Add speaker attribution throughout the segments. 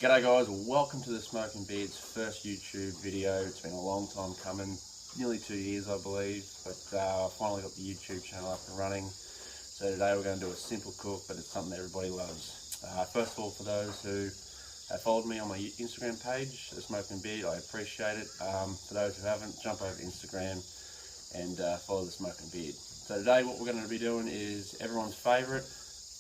Speaker 1: G'day guys, welcome to the Smoking Beard's first YouTube video. It's been a long time coming, nearly 2 years I believe, but I finally got the YouTube channel up and running. So today we're going to do a simple cook, but it's something everybody loves. First of all, for those who have followed me on my Instagram page, the Smoking Beard, I appreciate it. For those who haven't, jump over to Instagram and follow the Smoking Beard. So today what we're going to be doing is everyone's favourite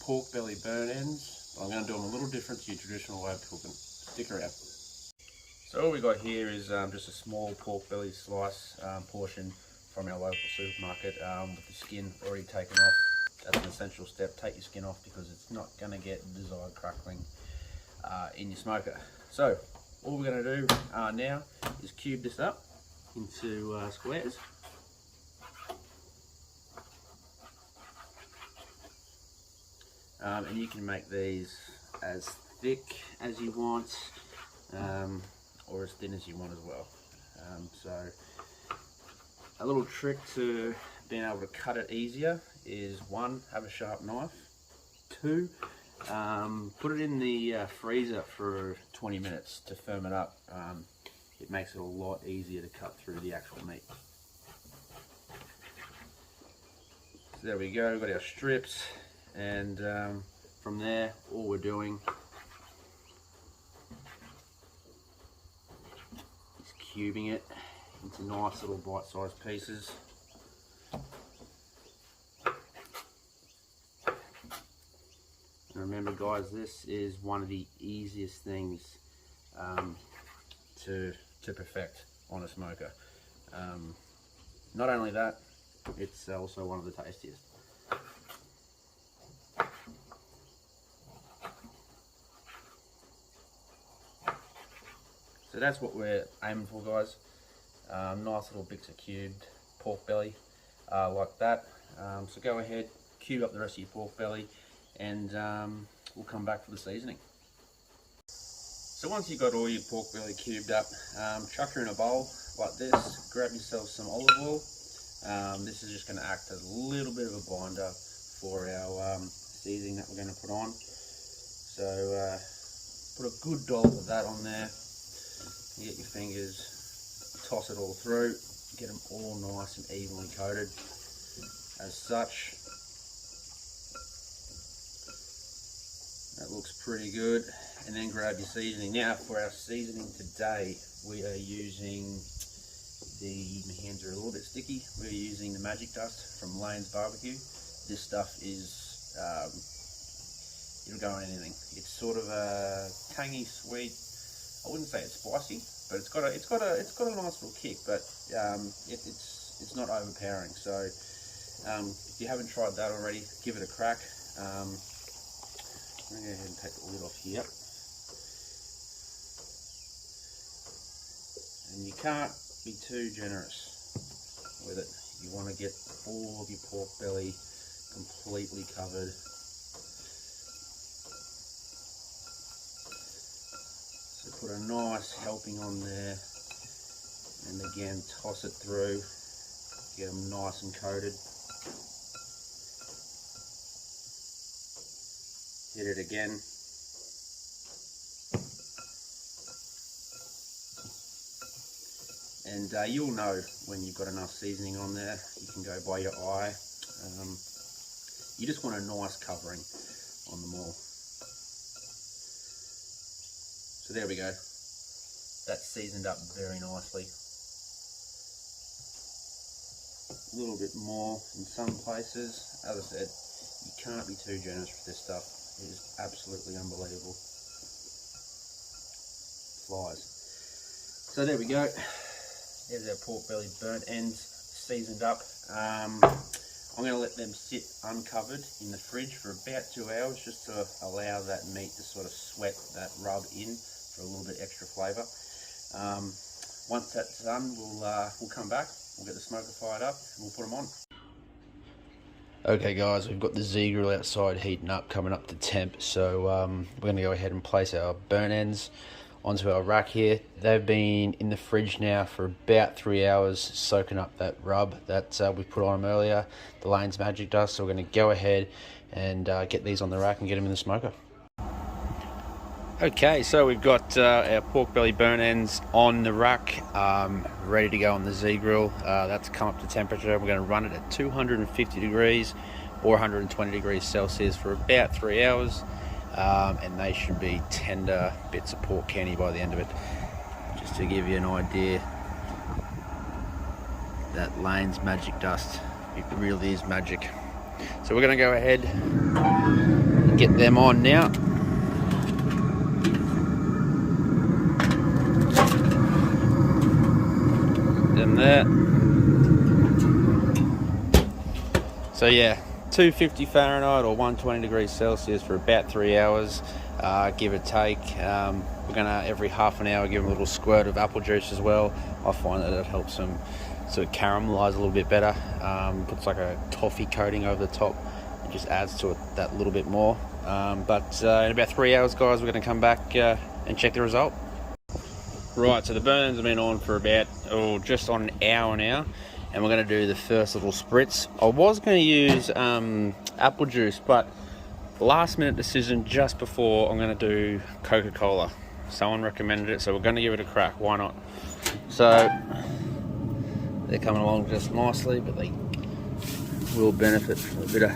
Speaker 1: pork belly burn ends. I'm going to do them a little different to your traditional way of cooking. Stick around. So all we got here is just a small pork belly slice portion from our local supermarket with the skin already taken off. That's an essential step. Take your skin off because it's not going to get desired crackling in your smoker. So all we're going to do now is cube this up into squares. And you can make these as thick as you want or as thin as you want as well. So a little trick to being able to cut it easier is 1, have a sharp knife. 2, put it in the freezer for 20 minutes to firm it up. It makes it a lot easier to cut through the actual meat. So there we go, we've got our strips. And from there, all we're doing is cubing it into nice little bite-sized pieces. And remember guys, this is one of the easiest things to perfect on a smoker. Not only that, it's also one of the tastiest. So that's what we're aiming for, guys. Nice little bits of cubed pork belly like that. So go ahead, cube up the rest of your pork belly, and we'll come back for the seasoning. So once you've got all your pork belly cubed up, chuck her in a bowl like this. Grab yourself some olive oil. This is just going to act as a little bit of a binder for our seasoning that we're going to put on. So put a good dollop of that on there. You get your fingers, toss it all through, get them all nice and evenly coated as such. That looks pretty good. And then grab your seasoning. Now for our seasoning today, we are using my hands are a little bit sticky, we're using the magic dust from Lanes BBQ. This stuff is, it'll go on anything. It's sort of a tangy, sweet, I wouldn't say it's spicy, but it's got a nice little kick, but it's not overpowering. So if you haven't tried that already, give it a crack. I'm going to go ahead and take the lid off here. And you can't be too generous with it. You want to get all of your pork belly completely covered. So put a nice helping on there, and again toss it through, get them nice and coated. Hit it again. And you'll know when you've got enough seasoning on there. You can go by your eye. You just want a nice covering on them all. So there we go. That's seasoned up very nicely. A little bit more in some places. As I said, you can't be too generous with this stuff. It is absolutely unbelievable. Flies. So there we go. There's our pork belly burnt ends, seasoned up. I'm going to let them sit uncovered in the fridge for about 2 hours just to allow that meat to sort of sweat that rub in for a little bit extra flavour. Once that's done, we'll come back, we'll get the smoker fired up and we'll put them on. Okay guys, we've got the Zgrill outside heating up, coming up to temp, so we're going to go ahead and place our burn ends onto our rack here. They've been in the fridge now for about 3 hours, soaking up that rub that we put on them earlier, the Lanes magic dust. So we're going to go ahead and get these on the rack and get them in the smoker.
Speaker 2: Okay, so we've got our pork belly burn ends on the rack, ready to go on the Zgrill. That's come up to temperature. We're going to run it at 250 degrees or 120 degrees Celsius for about 3 hours, and they should be tender bits of pork candy by the end of it. Just to give you an idea, that Lanes magic dust, it really is magic. So we're going to go ahead and get them on now. There. So yeah, 250 Fahrenheit or 120 degrees Celsius for about 3 hours, give or take. We're gonna every half an hour give them a little squirt of apple juice as well. I find that it helps them sort of caramelize a little bit better. Puts like a toffee coating over the top. It just adds to it that little bit more. But in about 3 hours, guys, we're gonna come back and check the result. Right, so the burns have been on for about, just on an hour now, and we're going to do the first little spritz. I was going to use apple juice, but last minute decision just before, I'm going to do Coca-Cola. Someone recommended it, so we're going to give it a crack. Why not? So they're coming along just nicely, but they will benefit from a bit of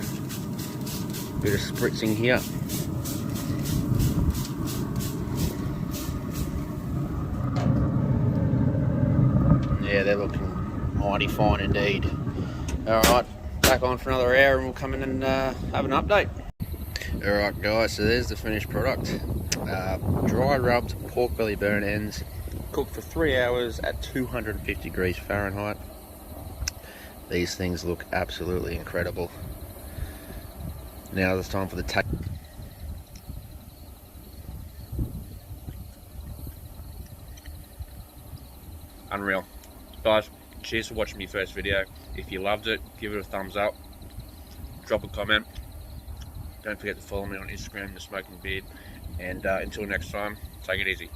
Speaker 2: spritzing here. Yeah, they're looking mighty fine indeed. Alright, back on for another hour and we'll come in and have an update. Alright guys, so there's the finished product. Dry rubbed pork belly burn ends, cooked for 3 hours at 250 degrees Fahrenheit. These things look absolutely incredible. Now it's time for the taste. Unreal. Guys, cheers for watching my first video. If you loved it, give it a thumbs up, drop a comment. Don't forget to follow me on Instagram, The Smoking Beard. And until next time, take it easy.